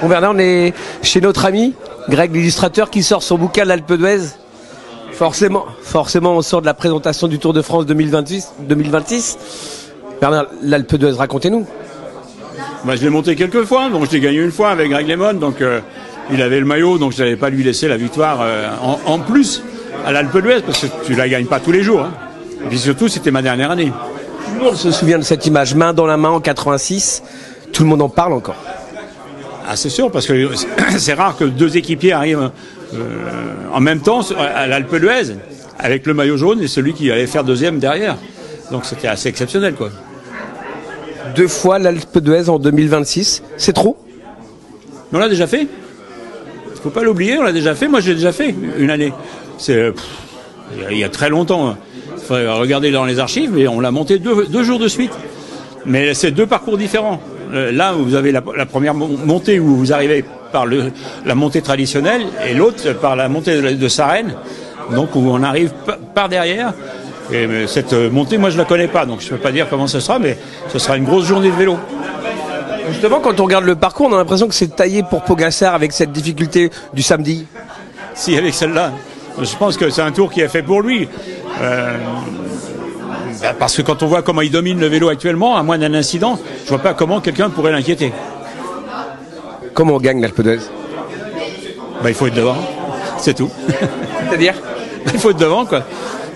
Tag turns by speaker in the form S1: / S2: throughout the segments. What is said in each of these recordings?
S1: Bon Bernard, on est chez notre ami Greg, l'illustrateur, qui sort son bouquin L'Alpe d'Huez. Forcément, on sort de la présentation du Tour de France 2026. Bernard, l'Alpe d'Huez, racontez-nous.
S2: Bah, je l'ai monté quelques fois, donc je l'ai gagné une fois avec Greg LeMond, donc il avait le maillot, donc je n'allais pas lui laisser la victoire en plus à l'Alpe d'Huez, parce que tu la gagnes pas tous les jours. Hein. Et puis surtout, c'était ma dernière année.
S1: Tout le monde se souvient de cette image, main dans la main en 86. Tout le monde en parle encore.
S2: Ah, c'est sûr, parce que c'est rare que deux équipiers arrivent en même temps à l'Alpe d'Huez, avec le maillot jaune et celui qui allait faire deuxième derrière. Donc c'était assez exceptionnel, quoi.
S1: 2 fois l'Alpe d'Huez en 2026, c'est trop?
S2: Mais on l'a déjà fait. Faut pas l'oublier, on l'a déjà fait. Moi, je l'ai déjà fait une année. C'est il y a très longtemps. Il faudrait regarder dans les archives, mais on l'a monté deux jours de suite. Mais c'est 2 parcours différents. Là, vous avez la première montée où vous arrivez par la montée traditionnelle et l'autre par la montée de Sarenne, donc où on arrive par derrière. Et cette montée, moi, je la connais pas, donc je peux pas dire comment ce sera, mais ce sera une grosse journée de vélo.
S1: Justement, quand on regarde le parcours, on a l'impression que c'est taillé pour Pogačar avec cette difficulté du samedi.
S2: Si, avec celle-là. Je pense que c'est un tour qui est fait pour lui. Parce que quand on voit comment il domine le vélo actuellement, à moins d'un incident, je vois pas comment quelqu'un pourrait l'inquiéter.
S1: Comment on gagne l'Alpe d'Huez?
S2: Il faut être devant, c'est tout.
S1: C'est-à-dire?
S2: Il faut être devant, quoi.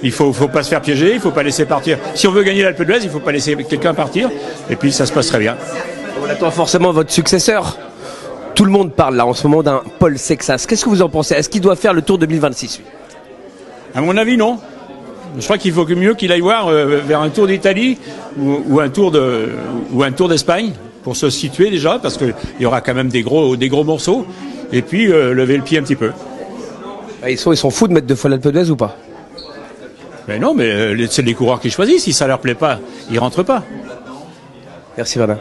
S2: Il faut pas se faire piéger, il faut pas laisser partir. Si on veut gagner l'Alpe d'Huez, il faut pas laisser quelqu'un partir, et puis ça se passe très bien.
S1: On attend forcément votre successeur. Tout le monde parle là en ce moment d'un Paul Sexas. Qu'est-ce que vous en pensez? Est-ce qu'il doit faire le Tour 2026?
S2: À mon avis, non. Je crois qu'il faut mieux qu'il aille voir vers un Tour d'Italie ou un Tour d'Espagne pour se situer déjà, parce qu'il y aura quand même des gros morceaux, et puis lever le pied un petit peu.
S1: Ils sont fous de mettre 2 fois l'Alpe d'Huez ou pas?
S2: Mais non, mais c'est les coureurs qui choisissent. Si ça leur plaît pas, ils rentrent pas.
S1: Merci Bernard.